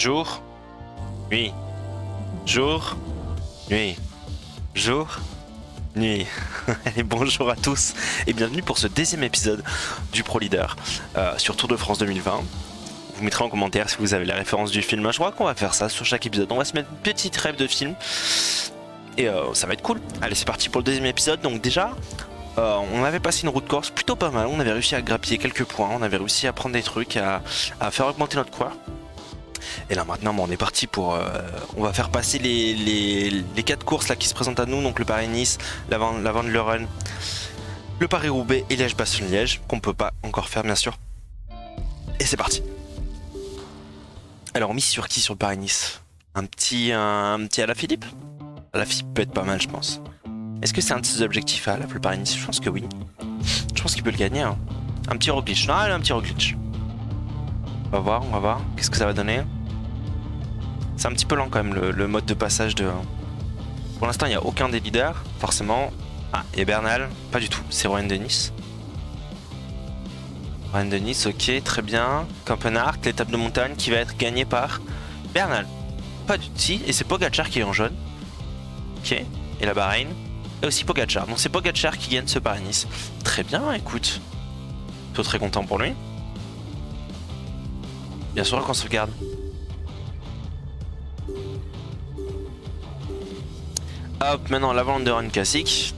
Jour, nuit, jour, nuit, jour, nuit. Allez, bonjour à tous et bienvenue pour ce deuxième épisode du Pro Leader sur Tour de France 2020. Vous mettrez en commentaire si vous avez la référence du film. Je crois qu'on va faire ça sur chaque épisode. On va se mettre une petite rêve de film et ça va être cool. Allez, c'est parti pour le deuxième épisode. Donc déjà, on avait passé une route corse plutôt pas mal. On avait réussi à grappiller quelques points. On avait réussi à prendre des trucs, à faire augmenter notre coureur. Et là maintenant on est parti pour on va faire passer les 4 courses là qui se présentent à nous, donc le Paris-Nice, la Vandeleuren, le Paris-Roubaix et Liège-Bastogne-Liège, qu'on peut pas encore faire bien sûr. Et c'est parti. Alors on mise sur qui sur le Paris-Nice? Un petit Alaphilippe? Alaphilippe peut être pas mal je pense. Est-ce que c'est un de ses objectifs à le Paris-Nice? Je pense que oui. Je pense qu'il peut le gagner hein. Un petit Roglic, non allez, un petit Roglic. On va voir, qu'est-ce que ça va donner. C'est un petit peu lent quand même le mode de passage de... Pour l'instant il n'y a aucun des leaders, forcément. Ah, et Bernal, pas du tout, c'est Rohan Dennis. Rohan Dennis, ok, très bien. Campenhart, l'étape de montagne qui va être gagnée par Bernal. Pas du tout, si, et c'est Pogacar qui est en jaune. Ok, et la Bahreïn. Et aussi Pogacar, donc c'est Pogacar qui gagne ce Paris-Nice. Très bien, écoute. Plutôt très content pour lui. Bien sûr qu'on sauvegarde. Hop, maintenant la Vandeleuren classique,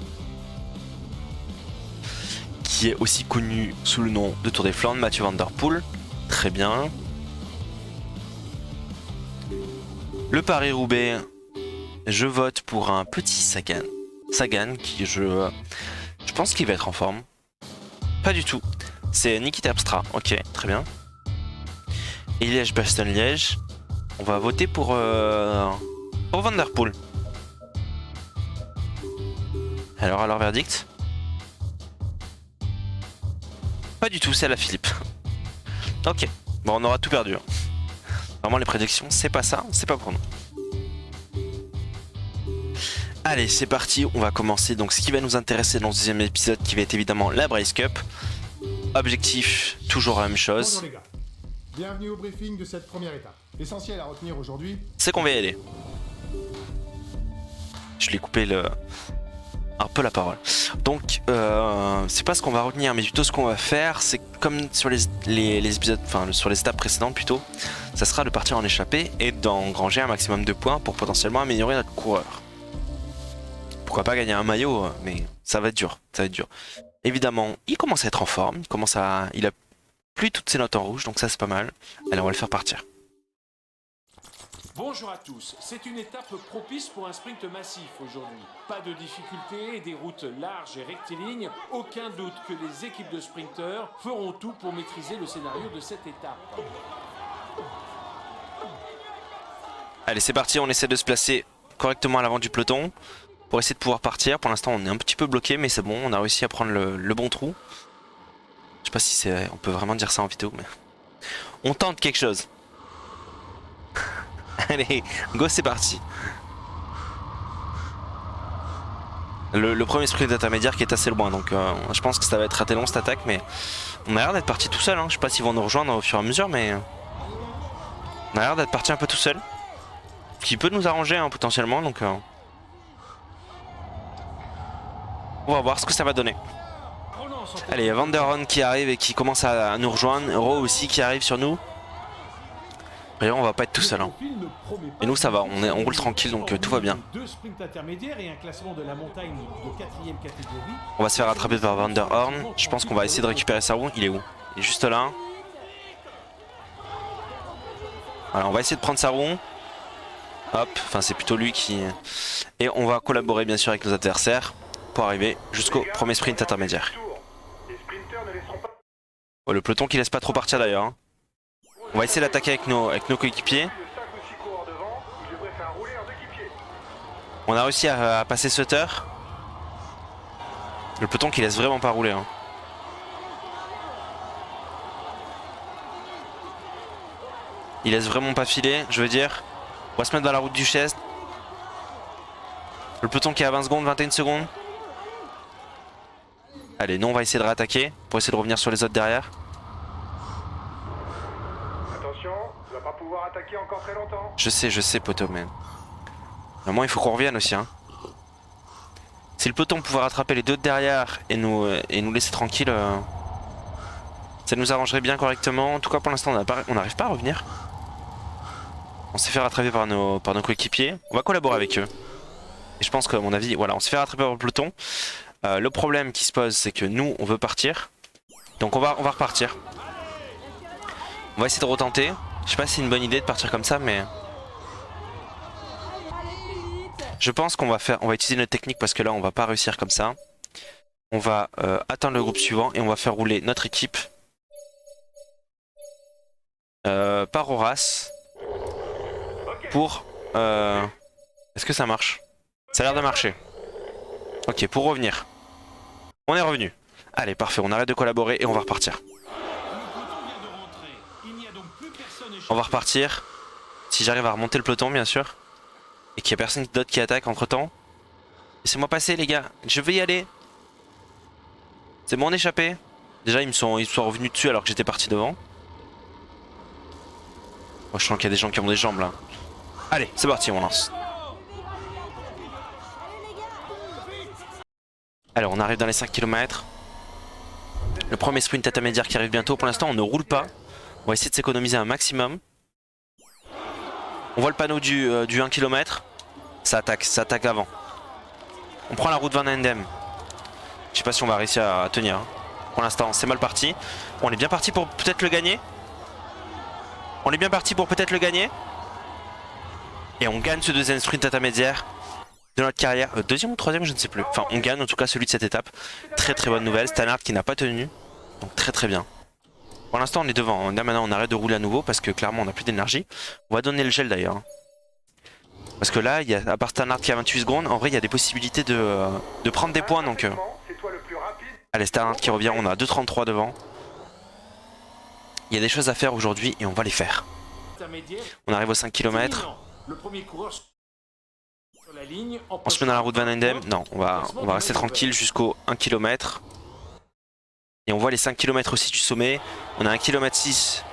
qui est aussi connu sous le nom de Tour des Flandres, Mathieu Van Der Poel. Très bien. Le Paris-Roubaix, je vote pour un petit Sagan. Sagan qui je pense qu'il va être en forme. Pas du tout. C'est Nikita Terpstra. Ok, très bien. Et Liège-Bastogne-Liège, on va voter pour Van Der Poel. Alors verdict? Pas du tout, c'est Alaphilippe. Ok, bon on aura tout perdu. Vraiment les prédictions, c'est pas ça, c'est pas pour nous. Allez, c'est parti, on va commencer donc ce qui va nous intéresser dans ce deuxième épisode qui va être évidemment la Breizh Cup. Objectif, toujours la même chose. Bonjour les gars. Bienvenue au briefing de cette première étape. L'essentiel à retenir aujourd'hui, C'est qu'on va y aller. Je l'ai coupé un peu la parole. Donc, c'est pas ce qu'on va retenir, mais plutôt ce qu'on va faire, c'est comme sur les épisodes, enfin sur les étapes précédentes plutôt, ça sera de partir en échappée et d'engranger un maximum de points pour potentiellement améliorer notre coureur. Pourquoi pas gagner un maillot, mais ça va être dur, ça va être dur. Évidemment, il commence à être en forme, il a plus toutes ses notes en rouge, donc ça c'est pas mal. Allez, on va le faire partir. Bonjour à tous, c'est une étape propice pour un sprint massif aujourd'hui. Pas de difficultés et des routes larges et rectilignes, aucun doute que les équipes de sprinteurs feront tout pour maîtriser le scénario de cette étape. Allez, c'est parti, on essaie de se placer correctement à l'avant du peloton pour essayer de pouvoir partir. Pour l'instant, on est un petit peu bloqué, mais c'est bon, on a réussi à prendre le bon trou. Je sais pas si on peut vraiment dire ça en vidéo, mais on tente quelque chose. Allez, go, c'est parti. Le premier sprint intermédiaire qui est assez loin, donc je pense que ça va être assez long cette attaque, mais on a l'air d'être parti tout seul. Hein. Je sais pas s'ils vont nous rejoindre au fur et à mesure, mais on a l'air d'être parti un peu tout seul. Ce qui peut nous arranger hein, potentiellement, donc on va voir ce que ça va donner. Allez, il y a Vandeleuren qui arrive et qui commence à nous rejoindre. Ro aussi qui arrive sur nous. D'ailleurs, on va pas être tout seul. Hein. Et nous, ça va, on roule tranquille, donc tout va bien. Deux sprints intermédiaires et un classement de la montagne de 4e catégorie. On va se faire attraper par Vandeleuren. Je pense qu'on va essayer de récupérer sa roue. Il est où? Il est juste là. Voilà, on va essayer de prendre sa roue. Hop, enfin c'est plutôt lui qui... Et on va collaborer bien sûr avec nos adversaires pour arriver jusqu'au premier sprint intermédiaire. Oh, le peloton qui laisse pas trop partir d'ailleurs. Hein. On va essayer d'attaquer avec nos coéquipiers. On a réussi à passer Sutter. Le peloton qui laisse vraiment pas rouler. Hein. Il laisse vraiment pas filer, je veux dire. On va se mettre dans la route du Chest. Le peloton qui est à 20 secondes, 21 secondes. Allez, nous on va essayer de réattaquer pour essayer de revenir sur les autres derrière. attention, tu vas pas pouvoir attaquer encore très longtemps. Je sais, poto, mais... À un moment, il faut qu'on revienne aussi, hein. Si le peloton pouvait rattraper les deux de derrière et nous laisser tranquilles, ça nous arrangerait bien correctement. En tout cas, pour l'instant, on n'arrive pas à revenir. On s'est fait rattraper par nos coéquipiers. On va collaborer avec eux. Et je pense qu'à mon avis, voilà, on s'est fait rattraper par le peloton. Le problème qui se pose, c'est que nous, on veut partir. Donc on va repartir. On va essayer de retenter. Je sais pas si c'est une bonne idée de partir comme ça, mais... Je pense qu'on va utiliser notre technique parce que là, on va pas réussir comme ça. On va attendre le groupe suivant et on va faire rouler notre équipe par Horace pour... Est-ce que ça marche? Ça a l'air de marcher. Ok, pour revenir. On est revenu. Allez, parfait, on arrête de collaborer et on va repartir. On va repartir. Si j'arrive à remonter le peloton, bien sûr. Et qu'il n'y a personne d'autre qui attaque entre temps. Laissez-moi passer, les gars. Je vais y aller. C'est bon, on échappé. Déjà, ils sont revenus dessus alors que j'étais parti devant. Moi, je sens qu'il y a des gens qui ont des jambes là. Allez, c'est parti, on lance. Alors, on arrive dans les 5 km. Le premier sprint intermédiaire qui arrive bientôt. Pour l'instant, on ne roule pas. On va essayer de s'économiser un maximum. On voit le panneau du 1 km. Ça attaque avant. On prend la route Van Endem. Je sais pas si on va réussir à tenir. Pour l'instant, c'est mal parti. On est bien parti pour peut-être le gagner. On est bien parti pour peut-être le gagner. Et on gagne ce deuxième sprint intermédiaire de notre carrière. Deuxième ou troisième, je ne sais plus. Enfin, on gagne en tout cas celui de cette étape. Très très bonne nouvelle. Stannard qui n'a pas tenu. Donc très très bien. Pour l'instant, on est devant. Là maintenant, on arrête de rouler à nouveau parce que clairement, on n'a plus d'énergie. On va donner le gel d'ailleurs. Parce que là, à part Stannard qui a 28 secondes, en vrai, il y a des possibilités de prendre des points. Donc, allez, Stannard qui revient. On a 2,33 devant. Il y a des choses à faire aujourd'hui et on va les faire. On arrive aux 5 km. On se met dans la route Van Endem. Non, on va rester tranquille jusqu'au 1 km. Et on voit les 5 km aussi du sommet. On a 1 km 6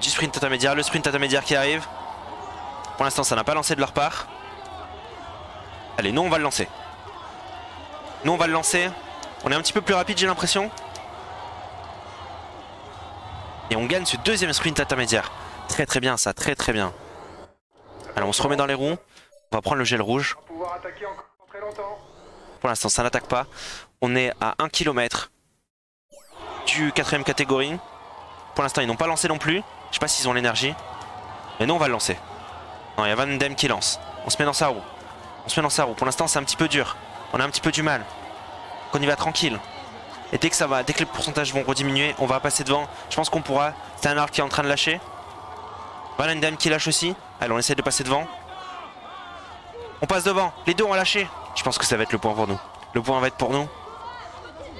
du sprint intermédiaire. Le sprint intermédiaire qui arrive. Pour l'instant, ça n'a pas lancé de leur part. Allez, nous on va le lancer. Nous on va le lancer. On est un petit peu plus rapide, j'ai l'impression. Et on gagne ce deuxième sprint intermédiaire. Très très bien ça, très très bien. Alors on se remet dans les roues. On va prendre le gel rouge. Pour l'instant ça n'attaque pas. On est à 1 km du 4ème catégorie. Pour l'instant ils n'ont pas lancé non plus. Je sais pas s'ils ont l'énergie. Mais nous on va le lancer. Non, il y a Van Endem qui lance. On se met dans sa roue. On se met dans sa roue. Pour l'instant c'est un petit peu dur. On a un petit peu du mal. Donc on y va tranquille. Et dès que les pourcentages vont rediminuer, on va passer devant. Je pense qu'on pourra. C'est un arc qui est en train de lâcher. Van Endem qui lâche aussi. Allez, on essaie de passer devant. On passe devant. Les deux ont lâché. Je pense que ça va être le point pour nous. Le point va être pour nous.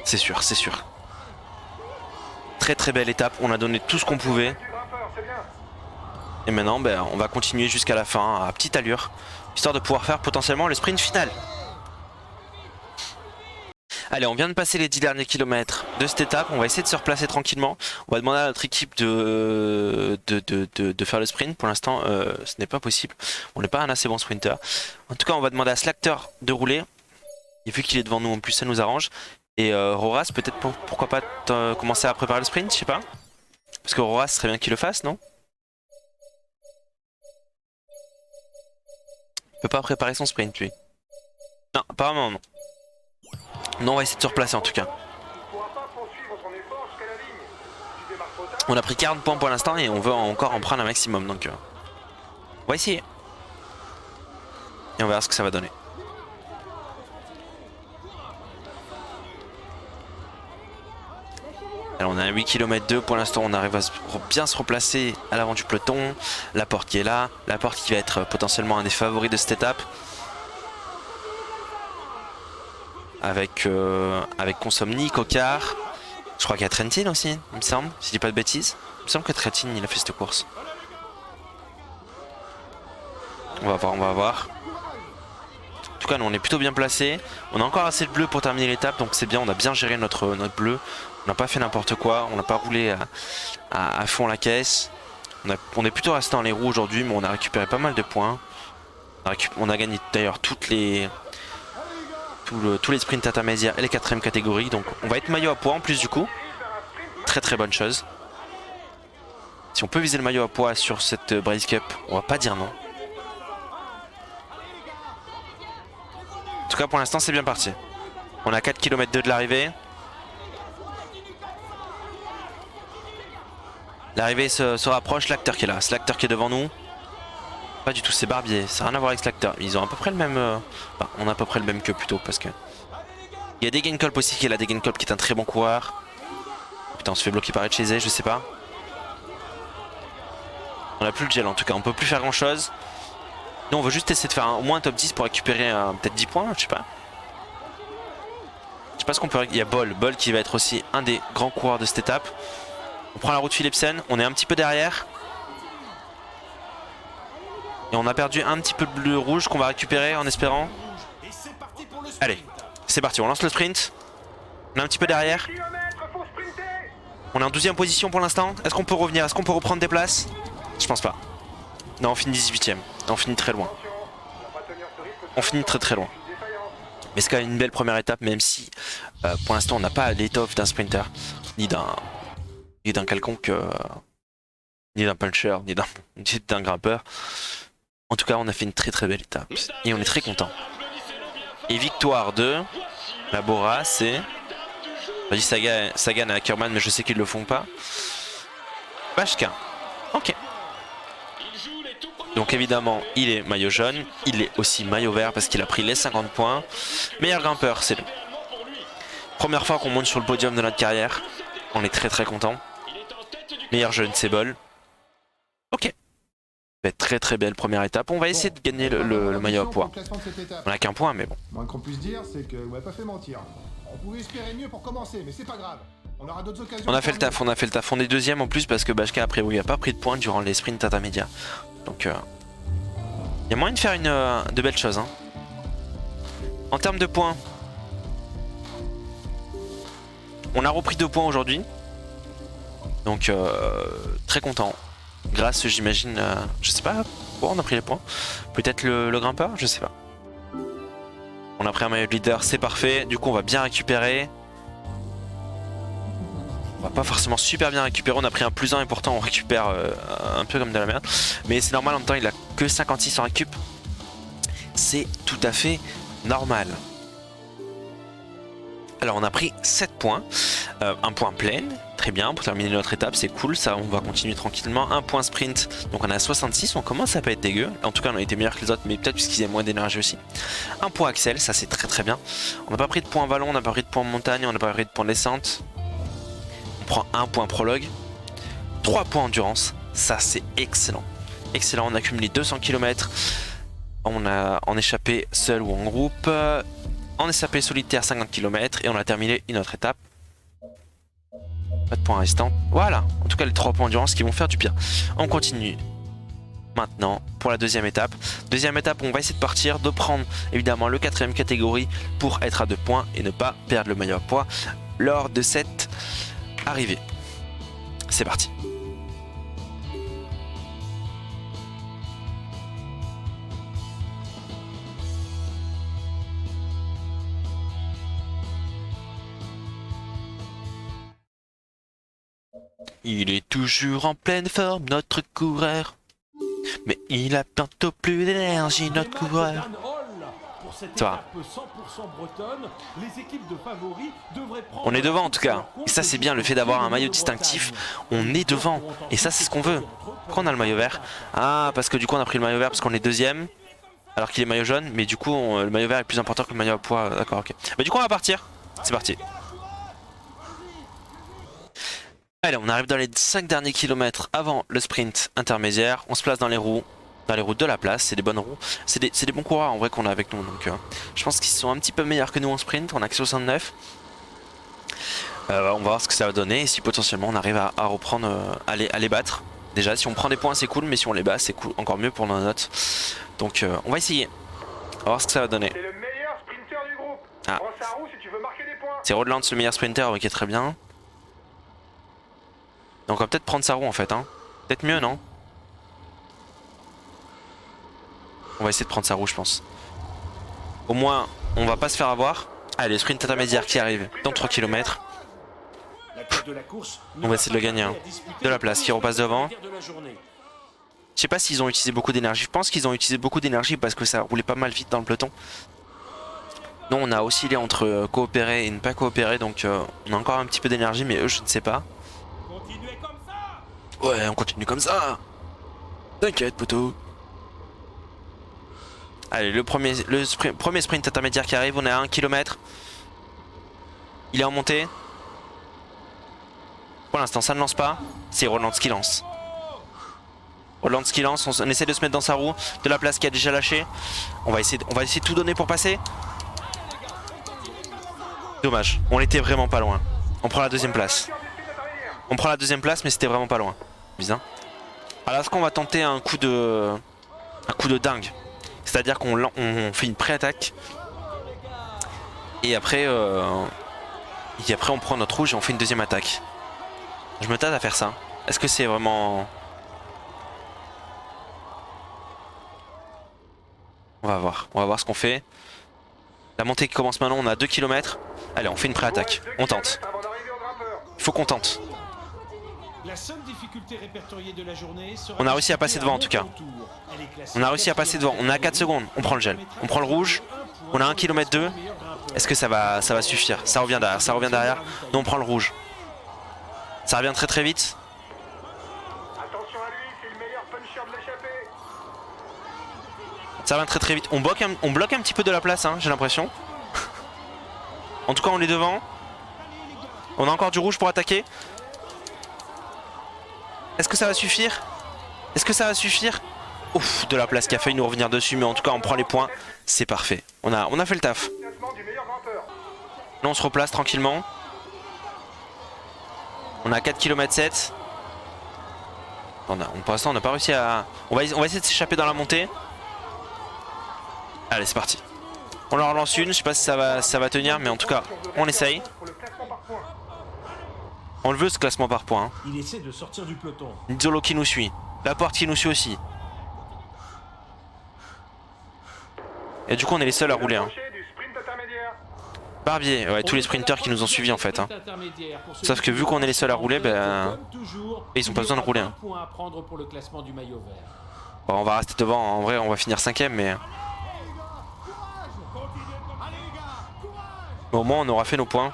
C'est sûr, c'est sûr. Très très belle étape. On a donné tout ce qu'on pouvait. Et maintenant, on va continuer jusqu'à la fin à petite allure. Histoire de pouvoir faire potentiellement le sprint final. Allez, on vient de passer les 10 derniers kilomètres de cette étape. On va essayer de se replacer tranquillement. On va demander à notre équipe de faire le sprint. Pour l'instant, ce n'est pas possible. On n'est pas un assez bon sprinter. En tout cas, on va demander à Slacter de rouler. Et vu qu'il est devant nous, en plus, ça nous arrange. Et Roras, peut-être pourquoi pas commencer à préparer le sprint, je sais pas. Parce que Roras, ce serait bien qu'il le fasse, non? Il peut pas préparer son sprint, lui. Non, apparemment non. Non, on va essayer de se replacer en tout cas. On a pris 40 points pour l'instant et on veut encore en prendre un maximum. Donc on va essayer. Et on verra ce que ça va donner. Alors on a 8 km 2 pour l'instant. On arrive à bien se replacer à l'avant du peloton. La porte qui est là. La porte qui va être potentiellement un des favoris de cette étape. Avec Consomni, Cocard. Je crois qu'il y a Trentin aussi, il me semble, si je dis pas de bêtises. Il me semble que Trentin il a fait cette course. On va voir, on va voir. En tout cas, nous on est plutôt bien placé. On a encore assez de bleu pour terminer l'étape, donc c'est bien, on a bien géré notre bleu. On n'a pas fait n'importe quoi, on n'a pas roulé à fond la caisse. On est plutôt resté dans les roues aujourd'hui, mais on a récupéré pas mal de points. On a gagné d'ailleurs tous les sprints intermédiaires et les 4ème catégories. Donc on va être maillot à poids en plus du coup. Très très bonne chose. Si on peut viser le maillot à poids sur cette Breeze Cup, on va pas dire non. En tout cas pour l'instant c'est bien parti. On a 4 km 2 de l'arrivée. L'arrivée se rapproche, l'acteur qui est là. C'est l'acteur qui est devant nous. Pas du tout, c'est Barbier. Ça n'a rien à voir avec l'acteur. Ils ont à peu près le même... Enfin, on a à peu près le même que plutôt parce que... Il y a Degenkolb aussi qui est là. Degenkolb qui est un très bon coureur. Putain, on se fait bloquer par chez je sais pas. On a plus le gel en tout cas. On peut plus faire grand chose. Nous on veut juste essayer de faire au moins un top 10 pour récupérer peut-être 10 points. Je sais pas. Je sais pas ce qu'on peut... Il y a Bol qui va être aussi un des grands coureurs de cette étape. On prend la route Philipsen, on est un petit peu derrière. Et on a perdu un petit peu de bleu rouge qu'on va récupérer en espérant. Allez, c'est parti, on lance le sprint. On est un petit peu derrière. On est en 12ème position pour l'instant. Est-ce qu'on peut revenir? Est-ce qu'on peut reprendre des places? Je pense pas. Non, on finit 18ème. On finit très loin. On finit très très loin. Mais c'est quand même une belle première étape, même si pour l'instant on n'a pas l'étoffe d'un sprinter, ni d'un quelconque, ni d'un puncher, ni d'un grimpeur. En tout cas, on a fait une très très belle étape et on est très content. Et victoire de la Bora, c'est... J'ai dit Sagan à Ackerman, mais je sais qu'ils le font pas. Bashka. Ok. Donc évidemment, il est maillot jaune, il est aussi maillot vert parce qu'il a pris les 50 points. Meilleur grimpeur, c'est lui. Première fois qu'on monte sur le podium de notre carrière. On est très très content. Meilleur jeune, c'est Bol. Ok. Très très belle première étape. On va essayer de gagner le maillot à poids. On a qu'un point, mais bon. Moins qu'on puisse dire, c'est que vous m'avez pas fait mentir. On pouvait espérer mieux pour commencer, mais c'est pas grave. On aura d'autres occasions. On a fait le taf, on a fait le taf. On est deuxième en plus parce que Bashka a priori a pas pris de points durant les sprints intermédiaires. Donc il y a moyen de faire de belles choses. Hein. En termes de points, on a repris 2 points aujourd'hui. Donc très content. Grâce, j'imagine, je sais pas pourquoi on a pris les points. Peut-être le grimpeur, je sais pas. On a pris un maillot de leader, c'est parfait. Du coup, on va bien récupérer. On va pas forcément super bien récupérer. On a pris un +1 et pourtant on récupère un peu comme de la merde. Mais c'est normal, en même temps, il a que 56 en récup. C'est tout à fait normal. Alors, on a pris 7 points. Un point plein. Très bien, pour terminer notre étape, c'est cool, ça on va continuer tranquillement. Un point sprint, donc on a 66, on commence à pas être dégueu. En tout cas on a été meilleur que les autres, mais peut-être puisqu'ils avaient moins d'énergie aussi. Un point Axel, ça c'est très très bien. On n'a pas pris de point vallon, on n'a pas pris de point montagne, on n'a pas pris de point descente. On prend un point prologue. 3 points endurance, ça c'est excellent. Excellent, on a cumulé 200 km. On a en échappé seul ou en groupe. En échappé solitaire 50 km et on a terminé une autre étape. Pas de points restants. Voilà, en tout cas les 3 points endurance qui vont faire du bien. On continue maintenant pour la deuxième étape. Deuxième étape, on va essayer de partir, de prendre évidemment le 4ème catégorie pour être à 2 points et ne pas perdre le maillot à poids lors de cette arrivée. C'est parti. Il est toujours en pleine forme, notre coureur. Mais il a bientôt plus d'énergie, notre coureur. Ça va. On est devant en tout cas. Et ça c'est bien, le fait d'avoir un maillot distinctif. On est devant. Et ça c'est ce qu'on veut. Pourquoi on a le maillot vert? Ah, parce que du coup on a pris le maillot vert parce qu'on est deuxième. Alors qu'il est maillot jaune. Mais du coup le maillot vert est plus important que le maillot à poids. D'accord, ok. Bah du coup on va partir. C'est parti. Allez, on arrive dans les 5 derniers kilomètres avant le sprint intermédiaire. On se place dans les roues de la place. C'est des bonnes roues. C'est des bons coureurs en vrai qu'on a avec nous. Donc je pense qu'ils sont un petit peu meilleurs que nous en sprint. On a que 69. On va voir ce que ça va donner. Et si potentiellement on arrive à reprendre, à les battre. Déjà, si on prend des points, c'est cool. Mais si on les bat, c'est cool, encore mieux pour nos notes. Donc on va essayer. On va voir ce que ça va donner. C'est le meilleur sprinter du groupe. Ah. Prends sa roue si tu veux marquer des points. C'est Rodlands le meilleur sprinter. Ok, très bien. Donc on va peut-être prendre sa roue en fait. Hein. Peut-être mieux, non? On va essayer de prendre sa roue, je pense. Au moins, on va pas se faire avoir. Allez, sprint intermédiaire qui arrive dans 3 km. On va essayer de le gagner. Hein. De la place, qui repasse devant. Je sais pas s'ils ont utilisé beaucoup d'énergie. Je pense qu'ils ont utilisé beaucoup d'énergie parce que ça roulait pas mal vite dans le peloton. Nous, on a oscillé entre coopérer et ne pas coopérer. Donc, on a encore un petit peu d'énergie, mais eux, je ne sais pas. Ouais, on continue comme ça. T'inquiète, poteau. Allez, le premier sprint intermédiaire qui arrive. On est à 1 km. Il est en montée. Pour l'instant, ça ne lance pas. C'est Roland qui lance. Roland qui lance. On essaie de se mettre dans sa roue. De la place qui a déjà lâché. On va essayer de tout donner pour passer. Dommage. On était vraiment pas loin. On prend la deuxième place. On prend la deuxième place, mais c'était vraiment pas loin. Bizarre. Alors, est-ce qu'on va tenter un coup de dingue? C'est-à-dire qu'on fait une pré-attaque. Et après, on prend notre rouge et on fait une deuxième attaque. Je me tâte à faire ça. Est-ce que c'est vraiment... On va voir ce qu'on fait. La montée qui commence maintenant, on a 2 km. Allez, on fait une pré-attaque. On tente. Il faut qu'on tente. On a réussi à passer devant en tout cas. On a réussi à passer devant. On est à 4 secondes. On prend le gel. On prend le rouge. On a 1 km 2. Est-ce que ça va suffire? Ça revient derrière. Nous on prend le rouge. Ça revient très très vite. Attention à lui, c'est le meilleur puncher de l'échappée. Ça revient très très vite. On bloque un petit peu de la place, hein, j'ai l'impression. En tout cas, on est devant. On a encore du rouge pour attaquer. Est-ce que ça va suffire? Ouf, de la place qui a failli nous revenir dessus, mais en tout cas, on prend les points. C'est parfait. On a fait le taf. Là, on se replace tranquillement. On a 4 km 7. Pour l'instant, on n'a pas réussi à... On va essayer de s'échapper dans la montée. Allez, c'est parti. On leur lance une. Je sais pas si ça va tenir, mais en tout cas, on essaye. On le veut, ce classement par points. Hein. Il essaie de sortir du peloton. Nizzolo qui nous suit. Laporte qui nous suit aussi. Et du coup, on est les seuls à rouler. Hein. Barbier, ouais, tous les sprinters qui nous ont suivis en fait. Hein. Sauf que vu qu'on est les seuls à rouler, ben, ils ont pas besoin de rouler. Hein. Bon, on va rester devant, en vrai on va finir 5ème, mais au moins on aura fait nos points.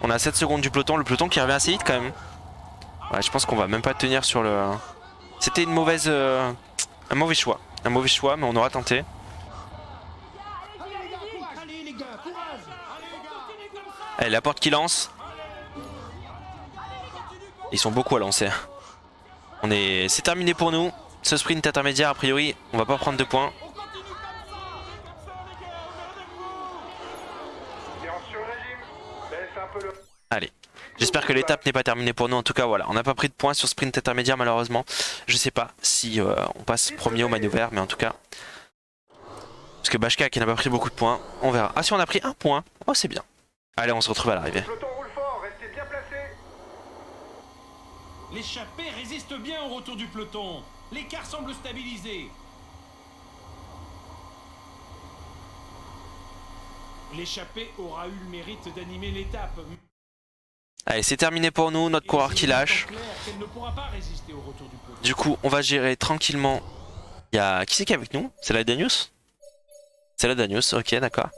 On a 7 secondes du peloton, le peloton qui revient assez vite quand même. Ouais, je pense qu'on va même pas tenir sur le... C'était un mauvais choix. Un mauvais choix, mais on aura tenté. Allez, la porte qui lance. Ils sont beaucoup à lancer. C'est terminé pour nous. Ce sprint intermédiaire, a priori, on va pas prendre de points. Allez. J'espère que l'étape n'est pas terminée pour nous. En tout cas, voilà. On n'a pas pris de points sur sprint intermédiaire, malheureusement. Je sais pas si on passe premier au maillot vert, mais en tout cas... Parce que Bashka qui n'a pas pris beaucoup de points. On verra. Ah si, on a pris 1 point. Oh, c'est bien. Allez, on se retrouve à l'arrivée. L'échappée résiste bien au retour du peloton. L'écart semble stabilisé. L'échappée aura eu le mérite d'animer l'étape. Allez, c'est terminé pour nous, notre coureur qui lâche. Du coup, on va gérer tranquillement. Il y a... Qui c'est qui est avec nous? C'est la Danius? C'est la Danius, ok, d'accord.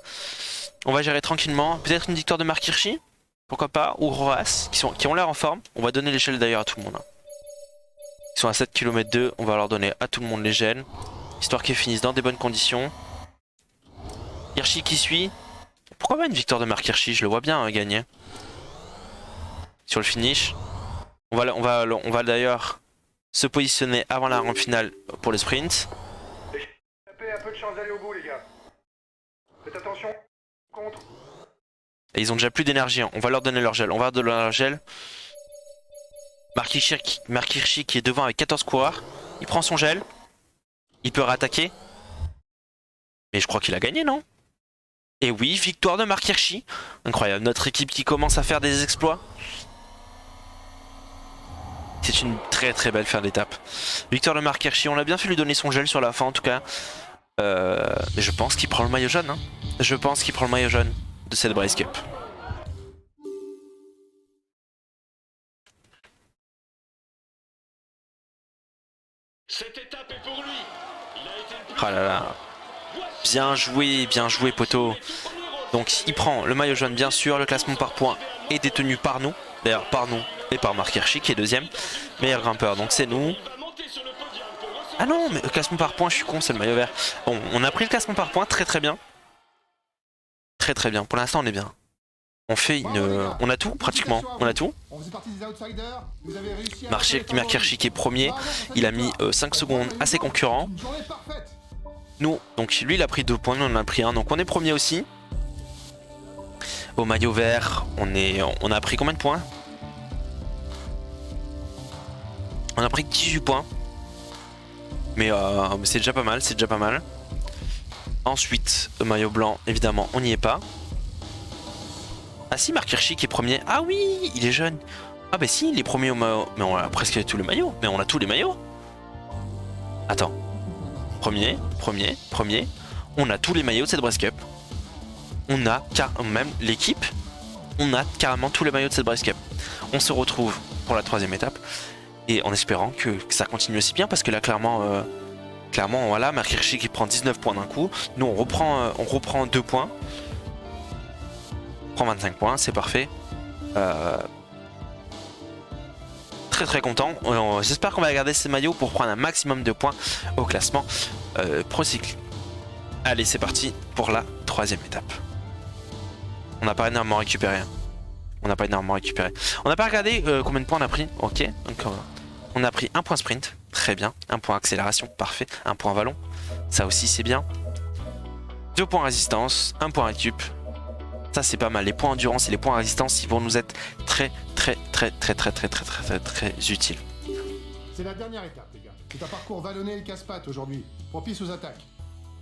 On va gérer tranquillement. Peut-être une victoire de Mark Hirschi? Pourquoi pas? Ou Roas, qui ont l'air en forme. On va donner les gels d'ailleurs à tout le monde. Ils sont à 7 km 2, on va leur donner à tout le monde les gels. Histoire qu'ils finissent dans des bonnes conditions. Hirschi qui suit. Pourquoi pas une victoire de Mark Hirschi? Je le vois bien gagner. Sur le finish. On va d'ailleurs se positionner avant la rampe finale pour le sprint. Un peu de chance d'aller au bout, les gars. Faites attention. Contre. Et ils ont déjà plus d'énergie. On va leur donner leur gel. On va leur donner leur gel. Mark Hirschi qui est devant avec 14 coureurs. Il prend son gel. Il peut rattaquer. Mais je crois qu'il a gagné, non? Et oui, victoire de Mark Hirschi. Incroyable. Notre équipe qui commence à faire des exploits. était une très très belle fin d'étape. Victoire de Marc Hirschi, on a bien fait lui donner son gel sur la fin en tout cas. Mais je pense qu'il prend le maillot jaune. Hein. Je pense qu'il prend le maillot jaune de cette Breeze Cup. Cette étape est pour lui. Il a été le plus Ah là là. Bien joué poteau. Donc il prend le maillot jaune bien sûr, le classement par points est détenu par nous. D'ailleurs par nous et par Marc Hirschi qui est deuxième. Meilleur grimpeur, donc c'est nous. Ah non, mais le classement par points, je suis con, c'est le maillot vert. Bon, on a pris le classement par points, très très bien. Très très bien, pour l'instant on est bien. On fait une... On a tout pratiquement, on a tout. Marc Hirschi qui est premier, il a mis 5 secondes à ses concurrents. Nous, donc lui il a pris 2 points, nous on en a pris 1, donc on est premier aussi. Au maillot vert, on a pris combien de points? On a pris 18 points. Mais c'est déjà pas mal, c'est déjà pas mal. Ensuite, le maillot blanc, évidemment, on n'y est pas. Ah si, Marc Hirschi qui est premier. Ah oui, il est jeune. Ah bah si, il est premier au maillot. Mais on a presque tous les maillots. Mais on a tous les maillots. Attends. Premier. On a tous les maillots de cette Breeze Cup. On a même l'équipe. On a carrément tous les maillots de cette Breeze Cup. On se retrouve pour la 3e étape. Et en espérant que ça continue aussi bien. Parce que là, clairement, voilà, Marc Hirschi qui prend 19 points d'un coup. Nous, on reprend 2 points. On prend 25 points, c'est parfait. Très très content. J'espère qu'on va garder ces maillots pour prendre un maximum de points au classement Pro Cycle. Allez, c'est parti pour la 3e étape. On n'a pas énormément récupéré. On n'a pas regardé combien de points on a pris. Ok, donc on a pris 1 point sprint. Très bien. 1 point accélération. Parfait. 1 point vallon. Ça aussi, c'est bien. 2 points résistance. 1 point récup. Ça c'est pas mal, les points endurance et les points résistance ils vont nous être très utiles. C'est la dernière étape les gars. C'est un parcours vallonné et casse-pattes aujourd'hui, propice aux attaques.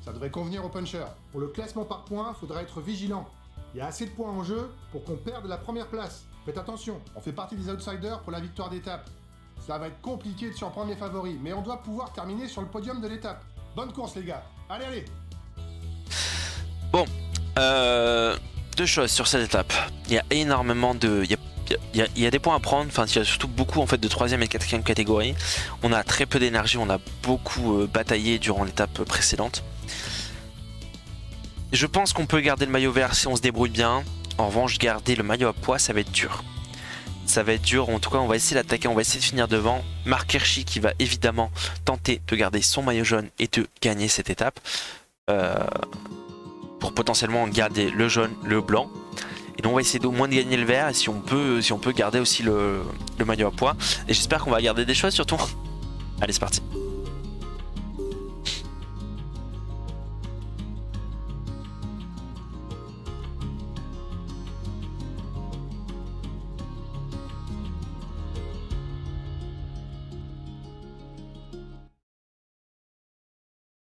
Ça devrait convenir aux punchers. Pour le classement par points, faudra être vigilant. Il y a assez de points en jeu pour qu'on perde la première place. Faites attention, on fait partie des outsiders pour la victoire d'étape. Ça va être compliqué de surprendre les favoris, mais on doit pouvoir terminer sur le podium de l'étape. Bonne course les gars, allez. Bon, 2 choses sur cette étape. Il y a énormément de... Il y a des points à prendre, enfin il y a surtout beaucoup en fait de 3e et 4e catégorie. On a très peu d'énergie, on a beaucoup bataillé durant l'étape précédente. Je pense qu'on peut garder le maillot vert si on se débrouille bien. En revanche, garder le maillot à poids, ça va être dur. Ça va être dur, en tout cas on va essayer d'attaquer, on va essayer de finir devant. Marc Hirschi qui va évidemment tenter de garder son maillot jaune et de gagner cette étape. Pour potentiellement garder le jaune, le blanc. Et donc on va essayer au moins de gagner le vert et si on peut garder aussi le maillot à poids. Et j'espère qu'on va garder des choses surtout. Allez c'est parti.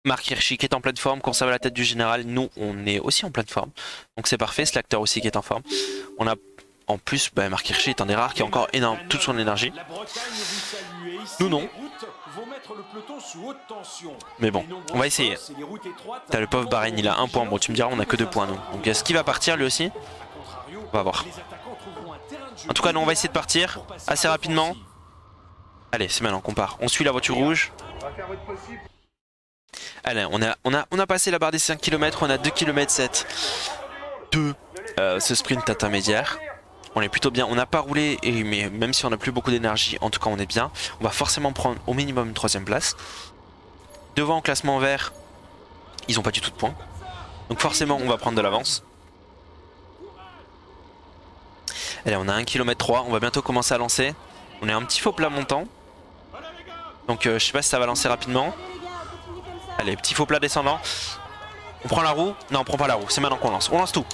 Marc Hirschi qui est en pleine forme, conserve la tête du général. Nous, on est aussi en pleine forme. Donc c'est parfait. Slacter aussi qui est en forme. On a en plus, Marc Hirschi est un des rares qui a encore énorme toute son énergie. Nous non. Mais bon, on va essayer. T'as le pauvre Bahreïn, il a 1 point. Bon, tu me diras, on a que 2 points nous. Donc est-ce qu'il va partir lui aussi? On va voir. En tout cas, nous on va essayer de partir assez rapidement. Allez, c'est maintenant qu'on part. On suit la voiture rouge. Allez, on a passé la barre des 5 km, on a 2 km 7 de ce sprint intermédiaire. On est plutôt bien, on n'a pas roulé, mais même si on n'a plus beaucoup d'énergie, en tout cas on est bien. On va forcément prendre au minimum une 3e place. Devant au classement vert, ils n'ont pas du tout de points. Donc forcément on va prendre de l'avance. Allez, on a 1 km 3, on va bientôt commencer à lancer. On est un petit faux plat montant. Donc je sais pas si ça va lancer rapidement. Allez, petit faux plat descendant. On prend la roue? Non, on prend pas la roue. C'est maintenant qu'on lance. On lance tout.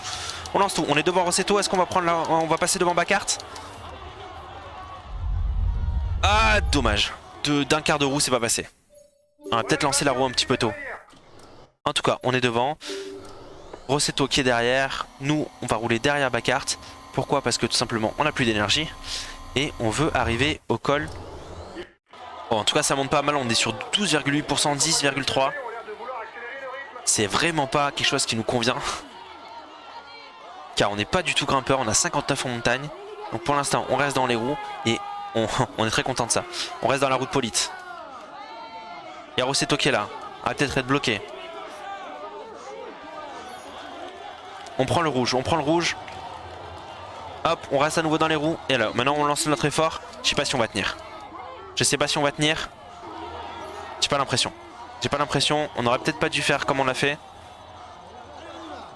On lance tout. On est devant Rossetto. Est-ce qu'on va prendre la... On va passer devant Bacart? Ah, dommage. D'un quart de roue, c'est pas passé. On va peut-être lancer la roue un petit peu tôt. En tout cas, on est devant. Rossetto qui est derrière. Nous, on va rouler derrière Bacart. Pourquoi? Parce que tout simplement, on n'a plus d'énergie. Et on veut arriver au col Bon, en tout cas, ça monte pas mal. On est sur 12,8%, 10,3%. C'est vraiment pas quelque chose qui nous convient. Car on n'est pas du tout grimpeur. On a 59 en montagne. Donc pour l'instant, on reste dans les roues. Et on est très content de ça. On reste dans la route Polite. Il y a Rossetto qui est là. Ah, peut-être être bloqué. On prend le rouge. On prend le rouge. Hop, on reste à nouveau dans les roues. Et là, maintenant on lance notre effort. Je sais pas si on va tenir. Je sais pas si on va tenir. J'ai pas l'impression. J'ai pas l'impression. On aurait peut-être pas dû faire comme on l'a fait.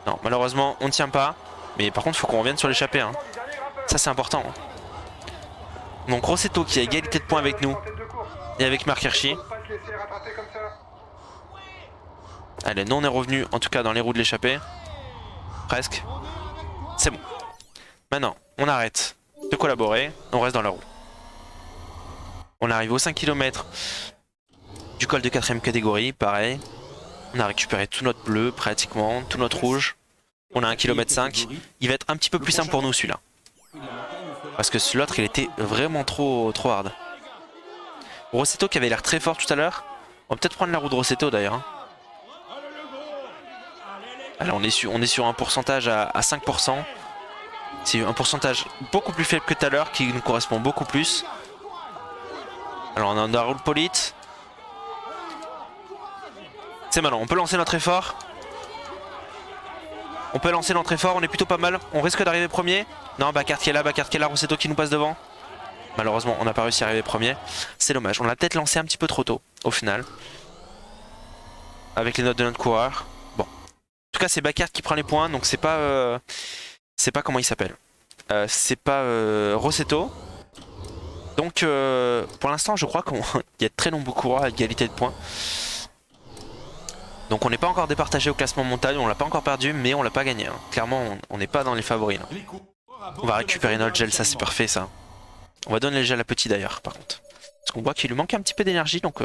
Non, malheureusement, on ne tient pas. Mais par contre, il faut qu'on revienne sur l'échappée. Hein. Ça, c'est important. Hein. Donc, Rossetto qui a égalité de points avec nous. Et avec Marc Hirschi. Allez, nous on est revenu en tout cas dans les roues de l'échappée. Presque. C'est bon. Maintenant, on arrête de collaborer. On reste dans la roue. On arrive aux 5 km du col de 4ème catégorie. Pareil. On a récupéré tout notre bleu pratiquement. Tout notre rouge. On a 1,5 km. Il va être un petit peu plus simple pour nous celui-là. Parce que l'autre il était vraiment trop hard. Rossetto qui avait l'air très fort tout à l'heure. On va peut-être prendre la roue de Rossetto d'ailleurs. Hein. Alors on est sur un pourcentage à 5%. C'est un pourcentage beaucoup plus faible que tout à l'heure qui nous correspond beaucoup plus. Alors on a la roue Polite. C'est maintenant, on peut lancer notre effort. On peut lancer notre effort, on est plutôt pas mal. On risque d'arriver premier. Non, Bacard qui est là, Rossetto qui nous passe devant. Malheureusement, on n'a pas réussi à arriver premier. C'est dommage, on l'a peut-être lancé un petit peu trop tôt, au final. Avec les notes de notre coureur. Bon. En tout cas, c'est Bacard qui prend les points, donc c'est pas... c'est pas comment il s'appelle. C'est pas Rossetto. Donc, pour l'instant, je crois qu'il y a de très nombreux coureurs à égalité de points. Donc on n'est pas encore départagé au classement montagne, on l'a pas encore perdu, mais on l'a pas gagné. Hein. Clairement, on n'est pas dans les favoris. Là. On va récupérer notre gel, ça c'est parfait ça. On va donner le gel à Petit d'ailleurs, par contre. Parce qu'on voit qu'il lui manque un petit peu d'énergie, donc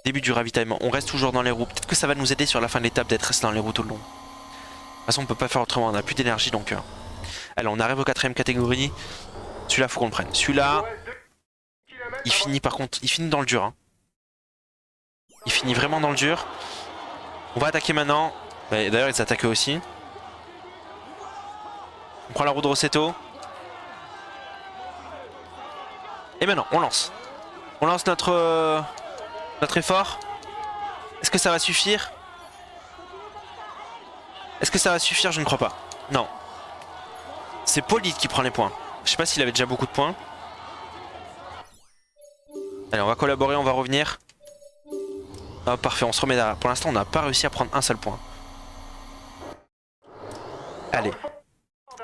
début du ravitaillement. On reste toujours dans les roues. Peut-être que ça va nous aider sur la fin de l'étape d'être resté dans les roues tout le long. De toute façon, on peut pas faire autrement, on n'a plus d'énergie, donc... Alors on arrive aux 4ème catégorie. Celui-là, faut qu'on le prenne. Celui-là, il finit par contre, il finit dans le dur. Hein. Il finit vraiment dans le dur. On va attaquer maintenant. D'ailleurs, ils s'attaquent aussi. On prend la roue de Rossetto. Et maintenant, on lance. On lance notre effort. Est-ce que ça va suffire? Est-ce que ça va suffire? Je ne crois pas. Non. C'est Polite qui prend les points. Je sais pas s'il avait déjà beaucoup de points. Allez, on va collaborer, on va revenir. Ah, parfait, on se remet là. Pour l'instant, on n'a pas réussi à prendre un seul point. Allez.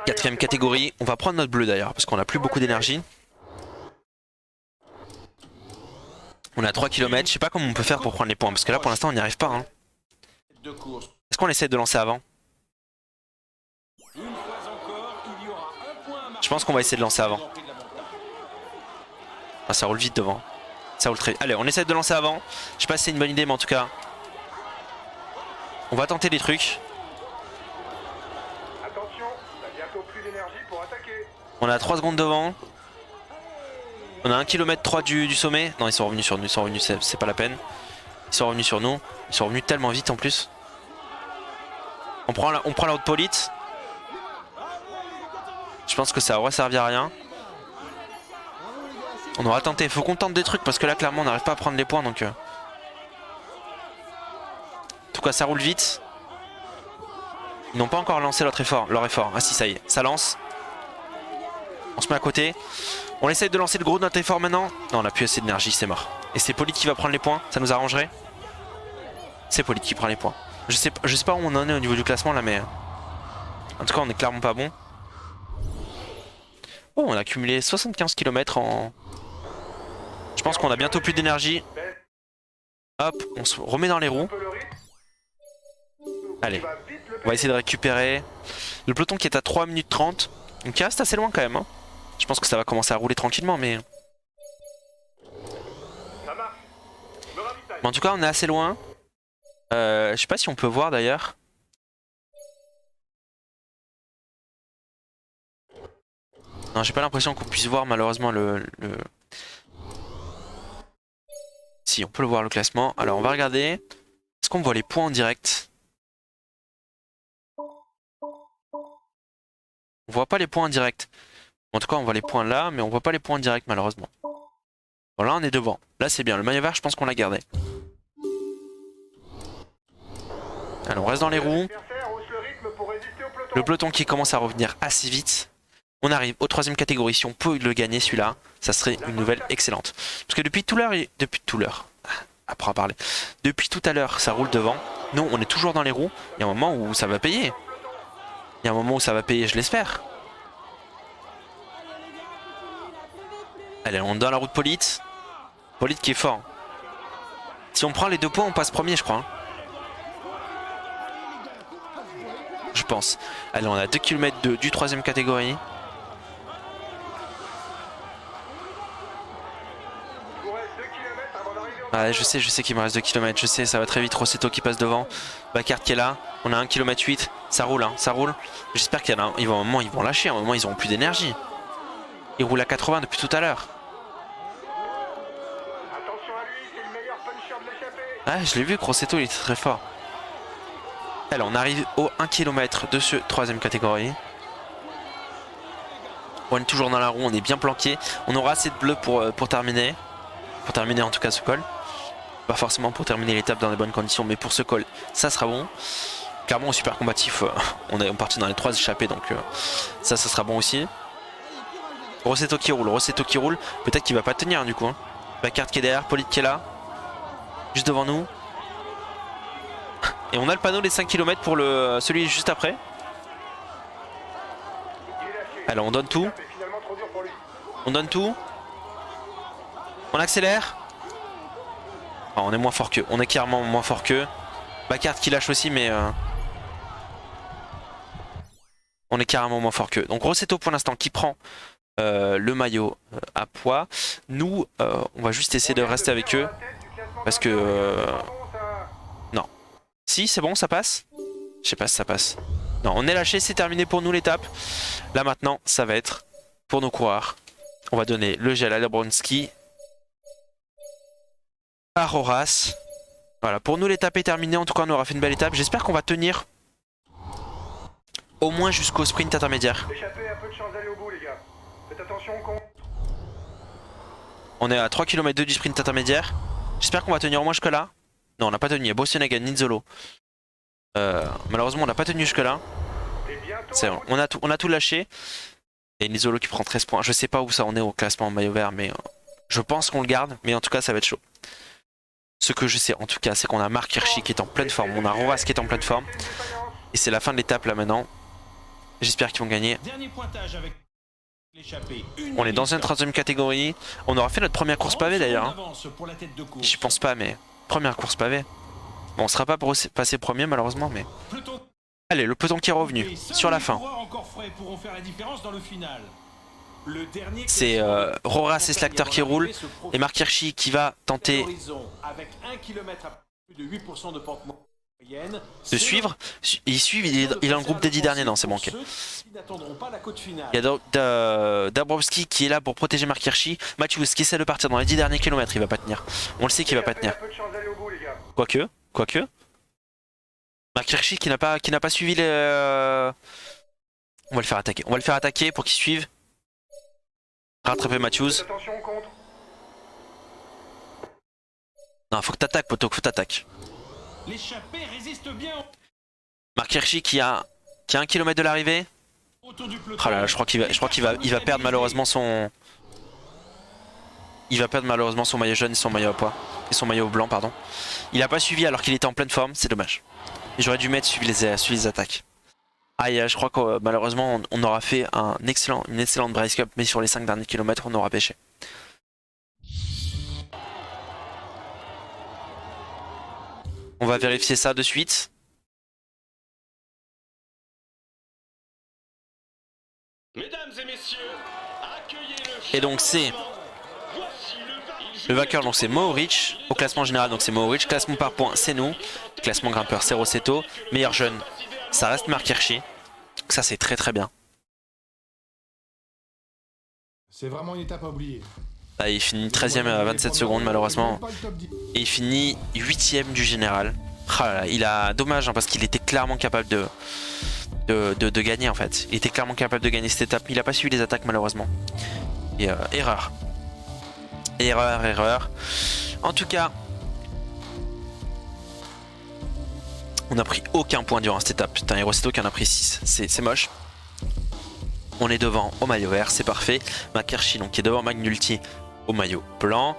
4ème catégorie. On va prendre notre bleu d'ailleurs, parce qu'on n'a plus beaucoup d'énergie. On a 3 km. Je sais pas comment on peut faire pour prendre les points, parce que là, pour l'instant, on n'y arrive pas. Hein. Est-ce qu'on essaie de lancer avant? Je pense qu'on va essayer de lancer avant. Ah, ça roule vite devant. Ça roule très... Allez, on essaie de lancer avant. Je sais pas si c'est une bonne idée, mais en tout cas, on va tenter des trucs. Attention, t'as bientôt plus d'énergie pour attaquer. On a 3 secondes devant. On a 1,3 km du sommet. Non, ils sont revenus sur nous. Ils sont revenus, c'est pas la peine. Ils sont revenus sur nous. Ils sont revenus tellement vite en plus. On prend la route Polite. Je pense que ça aurait servi à rien. On aura tenté, faut qu'on tente des trucs parce que là clairement on n'arrive pas à prendre les points donc... En tout cas ça roule vite. Ils n'ont pas encore lancé leur effort. Ah si ça y est, ça lance. On se met à côté. On essaye de lancer le gros de notre effort maintenant. Non, on n'a plus assez d'énergie, c'est mort. Et c'est Polite qui va prendre les points, ça nous arrangerait. C'est Polite qui prend les points. Je sais pas où on en est au niveau du classement là mais... En tout cas on est clairement pas bon. Oh, on a accumulé 75 km en... Je pense qu'on a bientôt plus d'énergie. Hop, on se remet dans les roues. Allez, on va essayer de récupérer. Le peloton qui est à 3 minutes 30. Donc il reste assez loin quand même. Hein. Je pense que ça va commencer à rouler tranquillement, mais... En tout cas, on est assez loin. Je sais pas si on peut voir d'ailleurs. Non, j'ai pas l'impression qu'on puisse voir malheureusement le... Si, on peut le voir le classement. Alors on va regarder. Est-ce qu'on voit les points en direct? On voit pas les points en direct. En tout cas, on voit les points là, mais on voit pas les points en direct malheureusement. Bon, là on est devant. Là c'est bien. Le maillot vert, je pense qu'on l'a gardé. Alors on reste dans les roues. Le peloton qui commence à revenir assez vite. On arrive aux 3ème catégorie. Si on peut le gagner celui-là, ça serait une nouvelle excellente. Parce que depuis tout l'heure, apprends à parler. Depuis tout à l'heure, ça roule devant. Nous, on est toujours dans les roues. Il y a un moment où ça va payer. Il y a un moment où ça va payer, je l'espère. Allez, on est dans la route Polite. Polite qui est fort. Si on prend les 2 points, on passe premier, je crois. Hein. Je pense. Allez, on a 2 km du 3ème catégorie. Ouais, je sais qu'il me reste 2 km, je sais, ça va très vite. Rossetto qui passe devant, Bacard qui est là, on a 1 km 8, ça roule, hein, ça roule. J'espère qu'il y en a un moment, ils vont lâcher, à un moment, ils n'auront plus d'énergie. Ils roulent à 80 depuis tout à l'heure. Ah, je l'ai vu, Rossetto, il était très fort. Alors, on arrive au 1 km de ce 3ème catégorie. On est toujours dans la roue, on est bien planqué. On aura assez de bleu pour terminer. Pour terminer en tout cas ce col. Pas forcément pour terminer l'étape dans les bonnes conditions, mais pour ce col, ça sera bon. Clairement, au super combatif, on est parti dans les 3 échappés, donc ça sera bon aussi. Rossetto qui roule. Peut-être qu'il va pas tenir du coup. Hein. Bacard qui est derrière, Polite qui est là. Juste devant nous. Et on a le panneau des 5 km pour celui juste après. Alors on donne tout. On donne tout. On accélère. Oh, on est moins fort qu'eux. On est clairement moins fort qu'eux. Bacard qui lâche aussi, mais on est carrément moins fort qu'eux. Donc Rossetto pour l'instant qui prend le maillot à poids. Nous, on va juste essayer de rester avec eux. Parce que... non. Si, c'est bon, ça passe? Je sais pas si ça passe. Non, on est lâché, c'est terminé pour nous l'étape. Là maintenant, ça va être pour nos coureurs. On va donner le gel à Lebronski. À Roras. Voilà, pour nous l'étape est terminée. En tout cas, on aura fait une belle étape. J'espère qu'on va tenir au moins jusqu'au sprint intermédiaire. On est à 3 km du sprint intermédiaire. J'espère qu'on va tenir au moins jusque là. Non, on n'a pas tenu. Il y a Bossinagan, Nizzolo. Malheureusement, on n'a pas tenu jusque là. Bon. On a tout lâché. Et Nizzolo qui prend 13 points. Je sais pas où ça en est au classement en maillot vert, mais je pense qu'on le garde. Mais en tout cas, ça va être chaud. Ce que je sais en tout cas, c'est qu'on a Marc Hirschi qui est en pleine forme. On a Roras qui est en pleine forme. Et c'est la fin de l'étape là maintenant. J'espère qu'ils vont gagner. On est dans une 3ème catégorie. On aura fait notre première course pavée d'ailleurs. Hein. J'y pense pas, mais première course pavée. Bon, on sera pas passé premier malheureusement, mais... Allez, le peloton qui est revenu sur la fin. C'est Roras et Slacter qui roulent. Et Marc Hirschi qui va tenter de suivre. Il suit, il est dans le groupe des 10 derniers. Non, c'est bon, ok. Il y a Dabrowski qui est là pour protéger Marc Hirschi. Matthews qui essaie de partir dans les 10 derniers kilomètres. Il va pas tenir. On le sait qu'il va pas tenir. Quoique. Marc Hirschi qui n'a pas suivi les... On va le faire attaquer. On va le faire attaquer pour qu'il suive. Rattraper Matthews. Non, faut que t'attaques, poto, faut t'attaques. Marc Hirschi qui a 1 km de l'arrivée. Oh là là, je crois qu'il va perdre malheureusement son... Il va perdre malheureusement son maillot jaune et son maillot à poids. Et son maillot blanc, pardon. Il a pas suivi alors qu'il était en pleine forme, c'est dommage. Et j'aurais dû mettre suivi les attaques. Aïe, je crois que malheureusement on aura fait une excellente Brace Cup, mais sur les 5 derniers kilomètres on aura pêché. On va vérifier ça de suite. Mesdames et messieurs, accueillez Et donc c'est le vainqueur, donc c'est Mohoric. Au classement général, donc c'est Mohoric. Classement par points, c'est nous. Classement grimpeur, c'est Rossetto. Meilleur jeune, ça reste Marc Hirschi. Ça c'est très très bien. C'est vraiment une étape à oublier. Ah, il finit 13ème à 27 secondes malheureusement. Et il finit 8ème du général. Ah là là, il a dommage hein, parce qu'il était clairement capable de gagner en fait. Il était clairement capable de gagner cette étape, mais il a pas suivi les attaques malheureusement. Et erreur. Erreur. En tout cas, on n'a pris aucun point durant cette étape. Putain, Hiroseto qui en a pris 6. C'est moche. On est devant au maillot vert, c'est parfait. McKershi donc qui est devant McNulty au maillot blanc.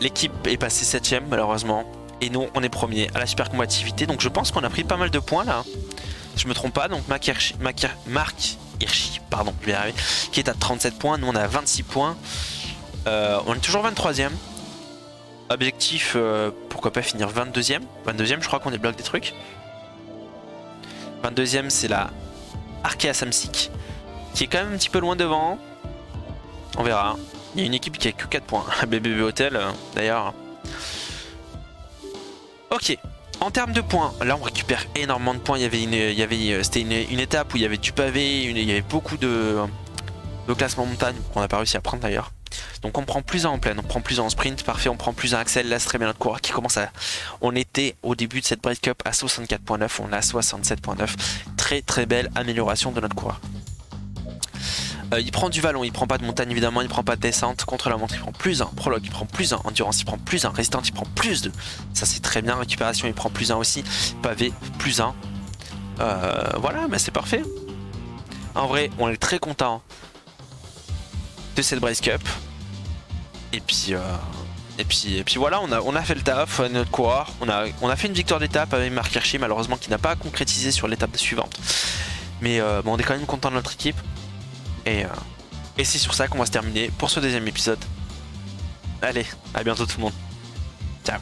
L'équipe est passée 7ème malheureusement. Et nous on est premier à la super combativité. Donc je pense qu'on a pris pas mal de points là. Si je me trompe pas, donc Marc Hirschi, pardon, je vais y arriver, qui est à 37 points. Nous on a 26 points. On est toujours 23ème. Objectif, pourquoi pas finir 22ème. 22ème, je crois qu'on débloque des trucs. 22ème, c'est la Arkea Samsic, qui est quand même un petit peu loin devant. On verra. Il y a une équipe qui a que 4 points. BBB Hotel, d'ailleurs. Ok. En termes de points, là on récupère énormément de points. C'était une étape où il y avait du pavé, il y avait beaucoup de classement montagne qu'on n'a pas réussi à prendre d'ailleurs. Donc on prend plus 1 en pleine, on prend plus 1 en sprint, parfait, on prend plus 1 Axel, là c'est très bien notre coureur qui commence à... On était au début de cette Break Cup à 64.9, on est à 67.9, très belle amélioration de notre coureur. Il prend du vallon, il prend pas de montagne évidemment, il prend pas de descente, contre la montre il prend plus 1, prologue il prend plus 1, endurance il prend plus 1, résistance il prend plus 2, ça c'est très bien, récupération il prend plus 1 aussi, pavé plus 1, voilà, mais c'est parfait. En vrai on est très content de cette Break Cup. Et puis voilà, on a fait le taf, notre coureur, on a fait une victoire d'étape avec Marc Hirschi malheureusement qui n'a pas concrétisé sur l'étape suivante. Mais bon, on est quand même content de notre équipe. Et c'est sur ça qu'on va se terminer pour ce deuxième épisode. Allez, à bientôt tout le monde. Ciao.